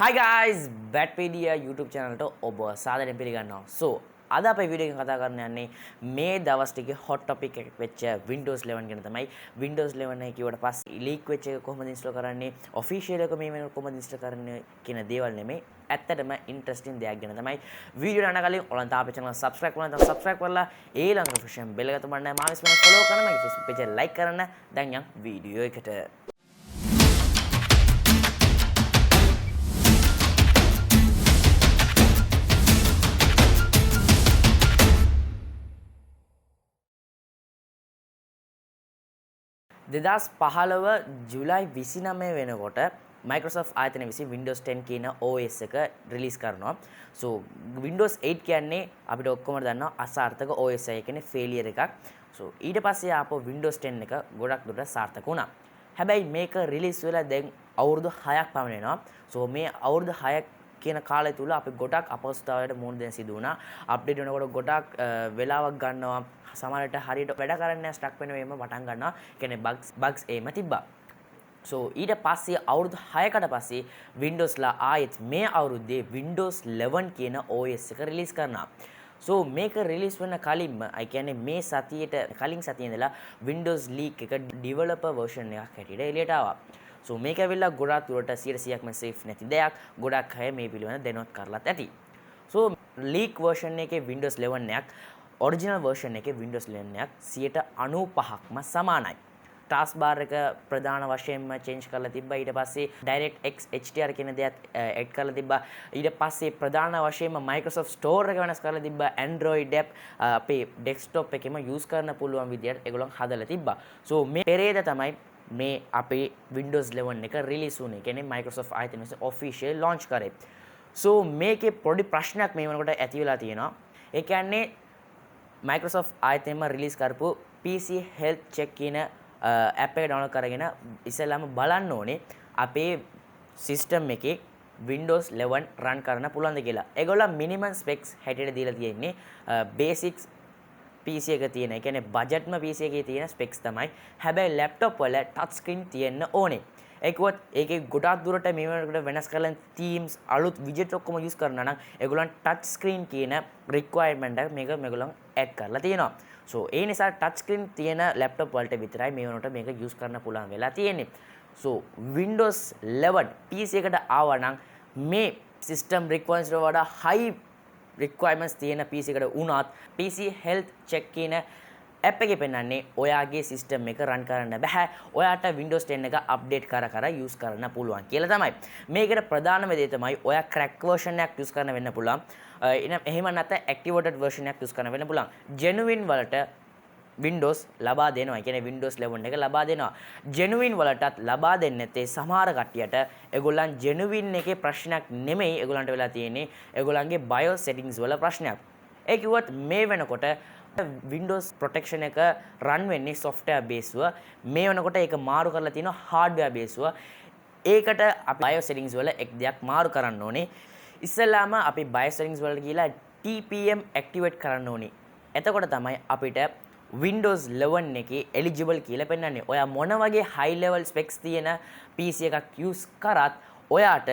Hi guys, PEDIA YouTube channel to ඔබ සාදරයෙන් පිළිගන්නවා. So අද අපේ වීඩියෝ එකෙන් කතා කරන්න යන්නේ මේ දවස් ටිකේ hot topic එකක් වෙච්ච Windows 11 ගැන තමයි. Windows 11 එක කිව්වට පස්සේ leak වෙච්ච එක කොහොමද install කරන්නේ, official එක මේ වෙනකොට කොහොමද install කරන්නේ කියන දේවල් නෙමෙයි. ඇත්තටම interesting දෙයක් ගැන තමයි වීඩියෝ යන කලින් ඔයාලා තාම අපේ channel subscribe කරලා නැත්නම් subscribe කරලා ඊළඟ notification bell එක තබන්න මාව ඉස්සෙල්ලා follow කරන්න, මගේ Facebook page එක like කරන්න. දැන් යන් වීඩියෝ එකට. දෙදස් පහළව ජුලයි 29 වෙනකොට Microsoft ආයතනය විසින් Windows 10 කියන OS එක රිලීස් කරනවා. So Windows 8 කියන්නේ අපිට ඔක්කොම දන්නවා අසාර්ථක OS එක කියන්නේ failure එකක්. So ඊට පස්සේ ආපහු Windows 10 එක ගොඩක් දුරට සාර්ථක වුණා. හැබැයි මේක රිලීස් වෙලා දැන් අවුරුදු 6ක් පමණ වෙනවා. So මේ අවුරුදු 6 කියන කාලය තුල අපි ගොඩක් අපහසුතාවයට මුහුණ දෙන්න සිදු වුණා. අප්ඩේට් වෙනකොට ගොඩක් වෙලාවක් ගන්නවා. සමහරවිට හරියට වැඩ කරන්නේ ස්ටක් වෙන වෙම පටන් ගන්නවා. කියන්නේ bugs එහෙම තිබ්බා. So ඊට පස්සේ අවුරුදු 6කට පස්සේ Windows ලා ආයෙත් මේ අවුරුද්දේ Windows 11 කියන OS එක රිලීස් කරනවා. So මේක රිලීස් වෙන කලින්ම I කියන්නේ මේ සතියේට කලින් සතියේ ඉඳලා Windows leak එක developer version එකක් හැටියට එළියට ආවා. So මේක ඇවිල්ලා ගොඩාක් දුරට 100%ක්ම safe නැති දෙයක්. ගොඩක් අය මේ පිළිවෙල දැනුවත් කරලත් ඇති. So leak version එකේ Windows 11 එකක් original version එකේ Windows 11 එකක් 95%ක්ම සමානයි. taskbar එක ප්‍රධාන වශයෙන්ම change කරලා තිබ්බා. ඊට පස්සේ DirectX HDR කියන දේත් add කරලා තිබ්බා. ඊට පස්සේ ප්‍රධාන වශයෙන්ම Microsoft Store එක වෙනස් කරලා තිබ්බා. Android app අපේ desktop එකෙම use කරන්න පුළුවන් විදියට ඒගොල්ලන් හදලා තිබ්බා. So මේ පෙරේද තමයි මේ අපේ Windows 11 එක release වුණේ. කියන්නේ Microsoft ආයතනය විසින් official launch කරේ. So මේකේ පොඩි ප්‍රශ්නයක් මේ වෙනකොට ඇති වෙලා තියෙනවා. ඒ කියන්නේ Microsoft ආයතනයම රිලීස් කරපු PC health check කියන app එක download කරගෙන ඉස්සෙල්ලාම බලන්න ඕනේ අපේ system එකේ Windows 11 run කරන්න පුළුවන්ද කියලා. ඒගොල්ලෝ minimum specs හැටියට දීලා තියෙන්නේ basics PC එක තියෙන. ඒ කියන්නේ budgetම PC එකේ තියෙන specs තමයි. හැබැයි laptop වල touch screen තියෙන්න ඕනේ. ඒකවත් ඒකේ ගොඩාක් දුරට මේ වෙනකොට වෙනස් කරලා themes අලුත් widget ඔක්කොම use කරනවා නම් ඒගොල්ලන් touch screen කියන requirement එක මේගොල්ලන් add කරලා තියෙනවා. So ඒ නිසා touch screen තියෙන laptop වලට විතරයි මේ වෙනකොට මේක use කරන්න පුළුවන් වෙලා තියෙන්නේ. So Windows 11 PC එකට ආවා නම් මේ system requirements වලට high requirements තියෙන PC එකට උනත් PC health check කියන app එකේ පෙන්නන්නේ ඔයාගේ system එක run කරන්න බෑ. ඔයාට Windows 10 එක update කර use කරන්න පුළුවන් කියලා තමයි. මේකට ප්‍රධානම දේ තමයි ඔයා crack version එකක් use කරන්න වෙන්න පුළුවන්. එහෙම නැත්නම් activated version එකක් use කරන්න වෙන්න පුළුවන්. genuine වලට Windows ලබා දෙනවා. ඒ කියන්නේ Windows 11 එක ලබා දෙනවා. genuine වලටත් ලබා දෙන්නේ නැත්තේ සමහර කට්ටියට ඒගොල්ලන් genuine එකේ ප්‍රශ්නයක් නෙමෙයි ඒගොල්ලන්ට වෙලා තියෙන්නේ. ඒගොල්ලන්ගේ BIOS settings වල ප්‍රශ්නයක්. ඒ කිව්වත් මේ වෙනකොට Windows protection එක run වෙන්නේ software based ව. මේ වෙනකොට ඒක මාරු කරලා තියෙනවා hardware based ව. ඒකට අපි BIOS settings වල එක් දෙයක් මාරු කරන්න ඕනේ. ඉස්සෙල්ලාම අපි BIOS settings වලට ගිහලා TPM activate කරන්න ඕනේ. එතකොට තමයි අපිට Windows 11 එකේ eligible කියලා පෙන්නන්නේ. ඔයා මොන වගේ high level specs තියෙන PC එකක් use කරත් ඔයාට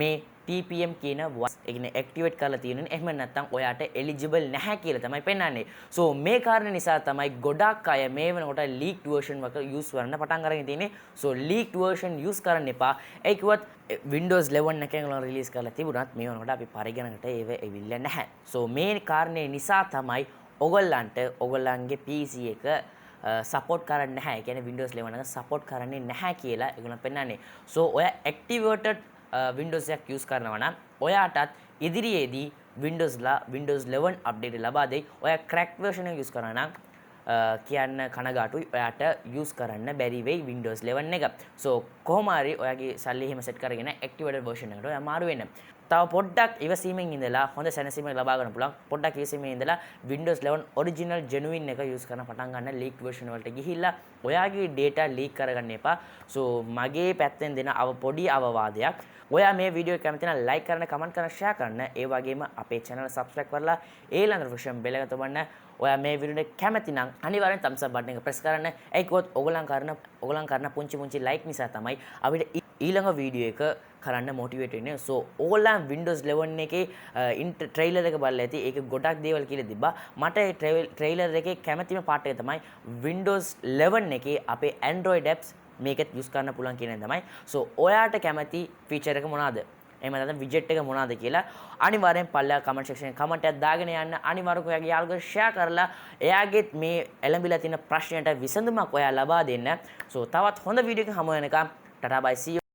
මේ TPM කියන voice එක activate කරලා තියෙනුනේ. එහෙම නැත්නම් ඔයාට eligible නැහැ කියලා තමයි පෙන්නන්නේ. So මේ කාරණේ නිසා තමයි ගොඩක් අය මේ වෙනකොට leaked version එක use කරන්න පටන් අරගෙන තියෙන්නේ. So leaked version use කරන්න එපා. ඒ කිව්වත් Windows 11 එකෙන් රිලීස් කරලා තිබුණත් මේ වෙනකොට අපි පරිගණකට ඒව එවිල්ලා නැහැ. So මේ කාරණේ නිසා තමයි ඔයගොල්ලන්ට ඔයගොල්ලන්ගේ PC එක support කරන්නේ නැහැ. ඒ කියන්නේ Windows 11 එක support කරන්නේ නැහැ කියලා ඒගොල්ලන් පෙන්නන්නේ. So ඔයා activated Windows එකක් use කරනවා නම් ඔයාටත් ඉදිරියේදී Windows 11 update ලබා දෙයි. ඔයා crack version එක use කරනවා නම් කියන්න කනගාටුයි. ඔයාට use කරන්න බැරි වෙයි Windows 11 එක. So කොහොම හරි ඔයාගේ සල්ලි එහෙම set කරගෙන activated version එකට ඔයා මාරු වෙන්න. තව පොඩ්ඩක් ඉවසීමෙන් ඉඳලා හොඳ සැනසීමක් ලබා ගන්න පුළුවන්. පොඩ්ඩක් ඉවසීමෙන් ඉඳලා Windows 11 original genuine එක use කරන පටන් ගන්න leaked version වලට ගිහිල්ලා ඔයාගේ data leak කරගන්න එපා. So මගේ පැත්තෙන් දෙන පොඩි අවවාදයක්. ඔයා මේ වීඩියෝ එක කැමති නම් like කරන්න, comment කරන්න, share කරන්න. ඒ වගේම අපේ channel subscribe කරලා ඊළඟ notification bell එක තබන්න. ඔයා මේ වීඩියෝ එක කැමති නම් අනිවාර්යෙන් thumbs up button එක press කරන්න. ඒකවත් ඔයගොල්ලන් කරන පුංචි like නිසා තමයි අපිට ඊළඟ වීඩියෝ එක කරන්න මොටිවේට් වෙන්නේ. so ඕලා Windows 11 එකේ ට්‍රේලර් එක බලලා ඇති. ඒක ගොඩක් දේවල් කියලා තිබ්බා. මට ඒ ට්‍රේලර් එකේ කැමැතිම පාර්ට් එක තමයි Windows 11 එකේ අපේ Android apps මේකත් යූස් කරන්න පුළුවන් කියන එක තමයි. so ඔයාට කැමැති ෆීචර් එක මොනවාද? එහෙම නැත්නම් විජෙට් එක මොනවාද කියලා අනිවාර්යෙන් පල්ලා කමෙන්ට් සෙක්ෂන් එකේ කමෙන්ට් එකක් දාගෙන යන්න. අනිවාර්යෙන් ඔයාගේ යාළුවෝ ෂෙයා කරලා එයාගෙත් මේ එළඹිලා තියෙන ප්‍රශ්නයට විසඳුමක් ඔයා ලබා දෙන්න. so තවත් හොඳ වීඩියෝ එකක හමු වෙනකම් ටටා බයි see you.